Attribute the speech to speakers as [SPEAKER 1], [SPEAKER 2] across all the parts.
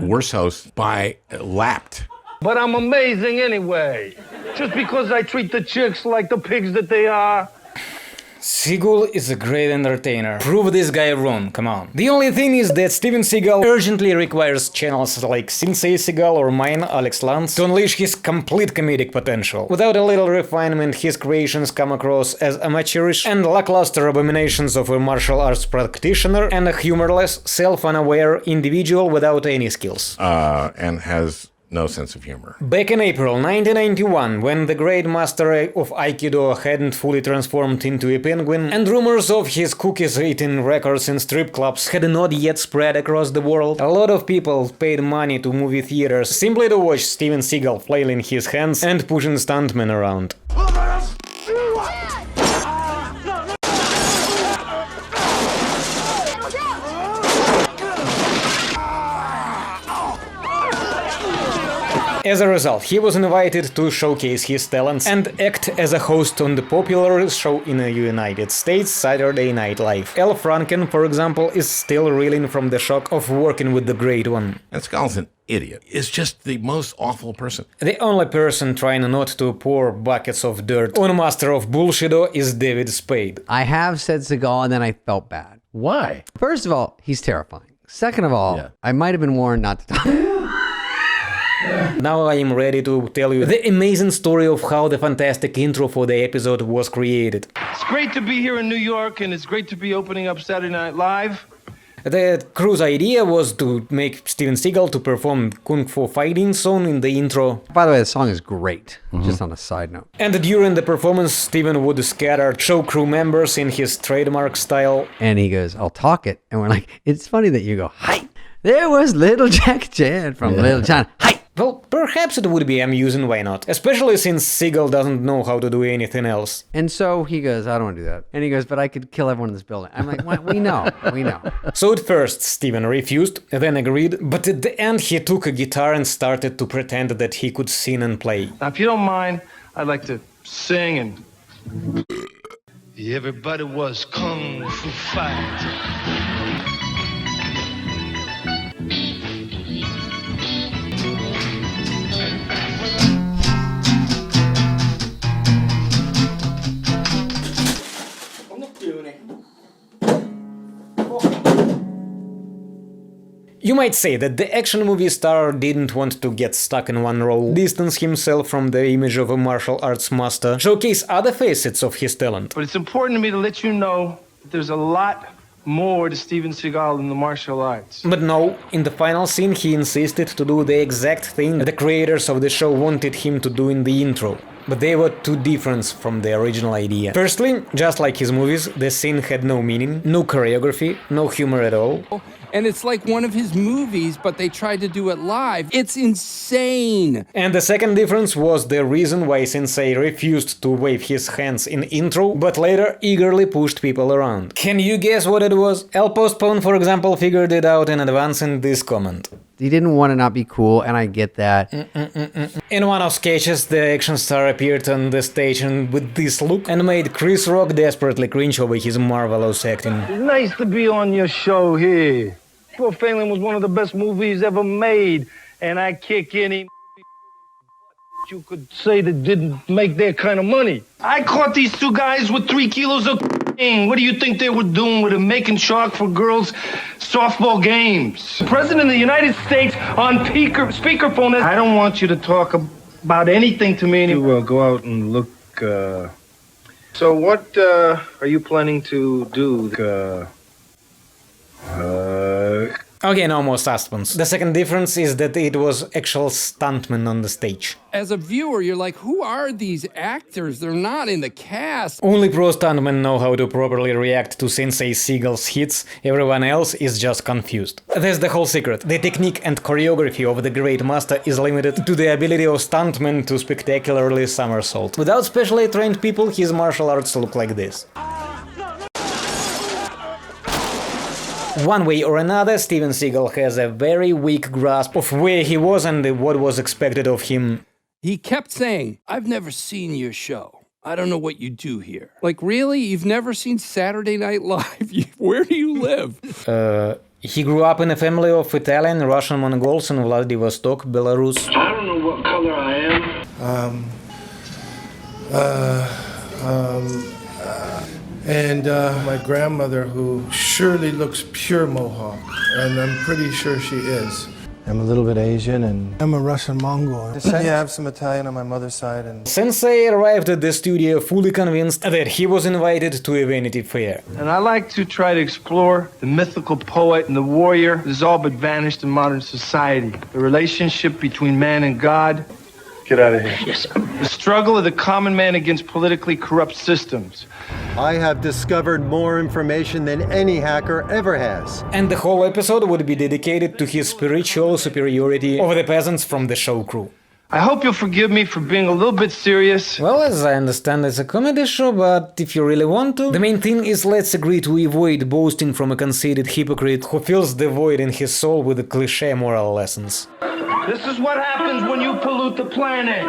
[SPEAKER 1] Worst host by lapped.
[SPEAKER 2] But I'm amazing anyway. Just because I treat the chicks like the pigs that they are.
[SPEAKER 3] Seagal is a great entertainer. Prove this guy wrong, come on. The only thing is that Steven Seagal urgently requires channels like Sensei Seagal or mine, Alex Lantz, to unleash his complete comedic potential. Without a little refinement, his creations come across as amateurish and lackluster abominations of a martial arts practitioner and a humorless, self-unaware individual without any skills.
[SPEAKER 1] And has no sense of humor.
[SPEAKER 3] Back in April 1991, when the great master of Aikido hadn't fully transformed into a penguin, and rumors of his cookies-eating records in strip clubs had not yet spread across the world, a lot of people paid money to movie theaters simply to watch Steven Seagal flailing his hands and pushing stuntmen around. As a result, he was invited to showcase his talents and act as a host on the popular show in the United States, Saturday Night Live. Al Franken, for example, is still reeling from the shock of working with the Great One.
[SPEAKER 1] And Seagal's an idiot. Is just the most awful person.
[SPEAKER 3] The only person trying not to pour buckets of dirt on Master of Bullshido is David Spade.
[SPEAKER 4] I have said Seagal and then I felt bad.
[SPEAKER 5] Why?
[SPEAKER 4] First of all, he's terrifying. Second of all, I might have been warned not to talk.
[SPEAKER 3] Now I am ready to tell you the amazing story of how the fantastic intro for the episode was created.
[SPEAKER 2] It's great to be here in New York, and it's great to be opening up Saturday Night Live.
[SPEAKER 3] The crew's idea was to make Steven Seagal to perform Kung Fu Fighting song in the intro.
[SPEAKER 4] By the way, the song is great, just on a side note.
[SPEAKER 3] And during the performance, Steven would scatter show crew members in his trademark style.
[SPEAKER 4] And he goes, I'll talk it. And we're like, it's funny that you go, hi. There was Little Jack Chan from Little China. Hi.
[SPEAKER 3] Well, perhaps it would be amusing, why not? Especially since Seagal doesn't know how to do anything else.
[SPEAKER 4] And so he goes, I don't want to do that. And he goes, but I could kill everyone in this building. I'm like, well, we know.
[SPEAKER 3] So at first, Steven refused, then agreed, but at the end he took a guitar and started to pretend that he could sing and play.
[SPEAKER 2] Now, if you don't mind, I'd like to sing and... Everybody was Kung Fu fighting.
[SPEAKER 3] You might say that the action movie star didn't want to get stuck in one role, distance himself from the image of a martial arts master, showcase other facets of his talent.
[SPEAKER 2] But it's important to me to let you know that there's a lot more to Steven Seagal than the martial arts.
[SPEAKER 3] But no, in the final scene he insisted to do the exact thing the creators of the show wanted him to do in the intro. But they were too different from the original idea. Firstly, just like his movies, the scene had no meaning, no choreography, no humor at all.
[SPEAKER 6] And it's like one of his movies, but they tried to do it live. It's insane!
[SPEAKER 3] And the second difference was the reason why Sensei refused to wave his hands in intro, but later eagerly pushed people around. Can you guess what it was? Al Postpone, for example, figured it out in advance in this comment.
[SPEAKER 4] He didn't want to not be cool, and I get that.
[SPEAKER 3] In one of sketches, the action star appeared on the stage and with this look and made Chris Rock desperately cringe over his marvelous acting.
[SPEAKER 2] It's nice to be on your show here. Poor Phelan was one of the best movies ever made, and I kick any you could say that didn't make their kind of money. I caught these two guys with 3 kilos of what do you think they were doing with it? Making chalk for girls' softball games. President of the United States on speakerphone. I don't want you to talk about anything to me. You go out and look. So what are you planning to do?
[SPEAKER 3] Okay, no more suspense. The second difference is that it was actual stuntmen on the stage.
[SPEAKER 6] As a viewer, you're like, who are these actors? They're not in the cast.
[SPEAKER 3] Only pro stuntmen know how to properly react to Sensei Seagal's hits, everyone else is just confused. That's the whole secret. The technique and choreography of the Great Master is limited to the ability of stuntmen to spectacularly somersault. Without specially trained people, his martial arts look like this. One way or another, Steven Seagal has a very weak grasp of where he was and what was expected of him.
[SPEAKER 6] He kept saying, I've never seen your show. I don't know what you do here. Like, really? You've never seen Saturday Night Live? Where do you live?
[SPEAKER 3] He grew up in a family of Italian, Russian Mongols in Vladivostok, Belarus.
[SPEAKER 2] I don't know what color I am.
[SPEAKER 5] And my grandmother, who surely looks pure Mohawk, and I'm pretty sure she is.
[SPEAKER 7] I'm a little bit Asian and I'm a Russian Mongol.
[SPEAKER 5] Yeah, I have some Italian on my mother's side, and
[SPEAKER 3] Sensei arrived at the studio fully convinced that he was invited to a Vanity Fair.
[SPEAKER 2] And I like to try to explore the mythical poet and the warrior that has all but vanished in modern society. The relationship between man and God.
[SPEAKER 5] get out of here.
[SPEAKER 2] Yes, sir. The struggle of the common man against politically corrupt systems.
[SPEAKER 7] I have discovered more information than any hacker ever has.
[SPEAKER 3] And the whole episode would be dedicated to his spiritual superiority over the peasants from the show crew.
[SPEAKER 2] I hope you'll forgive me for being a little bit serious.
[SPEAKER 3] Well, as I understand, it's a comedy show, but if you really want to, the main thing is let's agree to avoid boasting from a conceited hypocrite who fills the void in his soul with the cliché moral lessons.
[SPEAKER 2] This is what happens when you pollute the planet.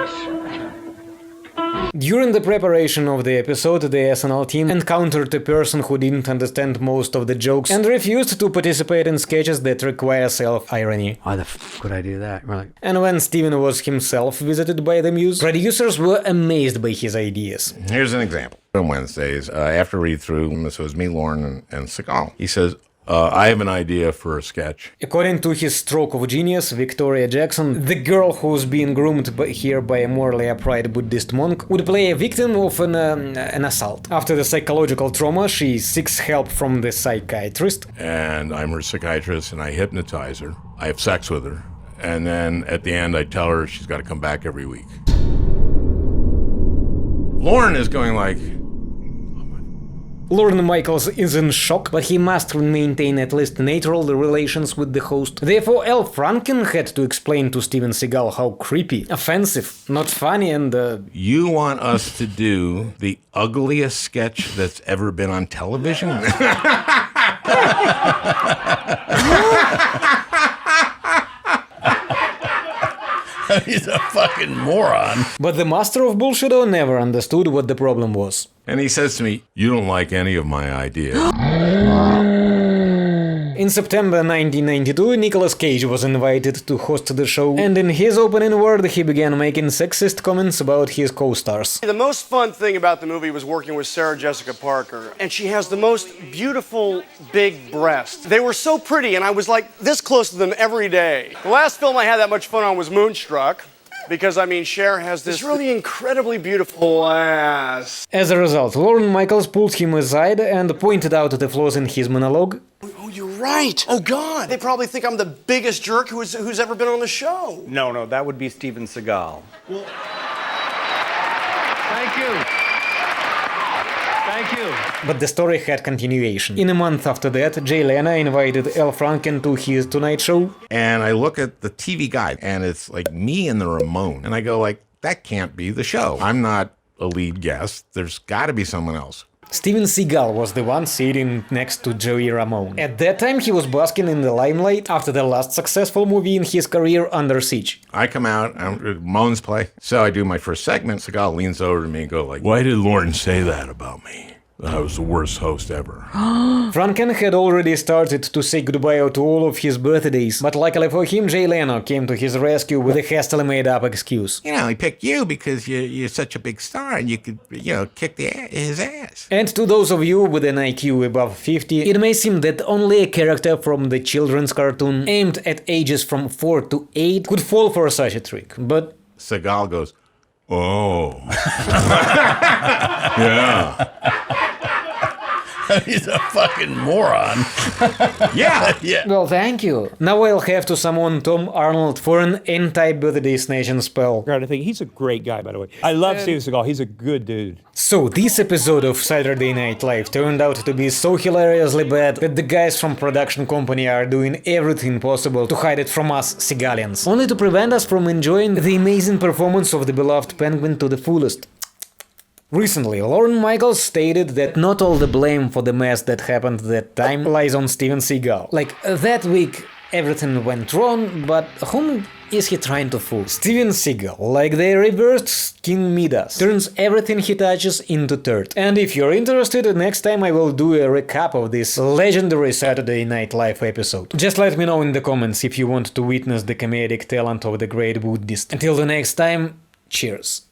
[SPEAKER 3] During the preparation of the episode, the SNL team encountered a person who didn't understand most of the jokes and refused to participate in sketches that require self-irony.
[SPEAKER 4] Why the f would I do that? We're like,
[SPEAKER 3] And when Steven was himself visited by the muse, producers were amazed by his ideas.
[SPEAKER 1] Here's an example. On Wednesdays, after read-through, so it was me, Lauren, and Seagal. He says, I have an idea for a sketch.
[SPEAKER 3] According to his stroke of genius, Victoria Jackson, the girl who's being groomed here by a morally upright Buddhist monk, would play a victim of an assault. After the psychological trauma, she seeks help from the psychiatrist.
[SPEAKER 1] And I'm her psychiatrist, and I hypnotize her. I have sex with her. And then at the end, I tell her she's got to come back every week. Lauren is going like,
[SPEAKER 3] Lorne Michaels is in shock, but he must maintain at least natural relations with the host. Therefore, Al Franken had to explain to Steven Seagal how creepy, offensive, not funny, and
[SPEAKER 1] you want us to do the ugliest sketch that's ever been on television? He's a fucking moron.
[SPEAKER 3] But the master of bullshido never understood what the problem was.
[SPEAKER 1] And he says to me, you don't like any of my ideas.
[SPEAKER 3] In September 1992, Nicolas Cage was invited to host the show, and in his opening word he began making sexist comments about his co-stars.
[SPEAKER 8] The most fun thing about the movie was working with Sarah Jessica Parker, and she has the most beautiful big breasts. They were so pretty, and I was like this close to them every day. The last film I had that much fun on was Moonstruck, because, I mean, Cher has this really incredibly beautiful ass.
[SPEAKER 3] As a result, Lorne Michaels pulled him aside and pointed out the flaws in his monologue.
[SPEAKER 8] Oh, you're right. Oh, God. They probably think I'm the biggest jerk who's ever been on the show.
[SPEAKER 7] No, that would be Steven Seagal.
[SPEAKER 2] Thank you. Thank you.
[SPEAKER 3] But the story had continuation. In a month after that, Jay Leno invited Al Franken to his Tonight Show.
[SPEAKER 1] And I look at the TV guide, and it's like me and the Ramon. And I go like, that can't be the show. I'm not a lead guest. There's got to be someone else.
[SPEAKER 3] Steven Seagal was the one sitting next to Joey Ramone. At that time, he was basking in the limelight after the last successful movie in his career, Under Siege.
[SPEAKER 1] I come out, Ramone's play. So I do my first segment. Seagal leans over to me and go like, why did Lauren say that about me? That I was the worst host ever.
[SPEAKER 3] Franken had already started to say goodbye to all of his birthdays, but luckily for him, Jay Leno came to his rescue with a hastily made-up excuse.
[SPEAKER 1] You know, he picked you because you're such a big star and you could, kick his ass.
[SPEAKER 3] And to those of you with an IQ above 50, it may seem that only a character from the children's cartoon aimed at ages from 4 to 8 could fall for such a trick, but...
[SPEAKER 1] Seagal goes, oh. Yeah. He's a fucking moron. Yeah.
[SPEAKER 3] Well, thank you. Now I'll have to summon Tom Arnold for an anti-birthday snatching spell.
[SPEAKER 9] I think he's a great guy, by the way. I love Steven Seagal. He's a good dude.
[SPEAKER 3] So, this episode of Saturday Night Live turned out to be so hilariously bad that the guys from production company are doing everything possible to hide it from us Seagalians, only to prevent us from enjoying the amazing performance of the beloved penguin to the fullest. Recently, Lorne Michaels stated that not all the blame for the mess that happened that time lies on Steven Seagal. Like, that week everything went wrong, but whom is he trying to fool? Steven Seagal, like the reversed King Midas, turns everything he touches into dirt. And if you're interested, next time I will do a recap of this legendary Saturday Night Live episode. Just let me know in the comments if you want to witness the comedic talent of the great Buddhist. Until the next time, cheers.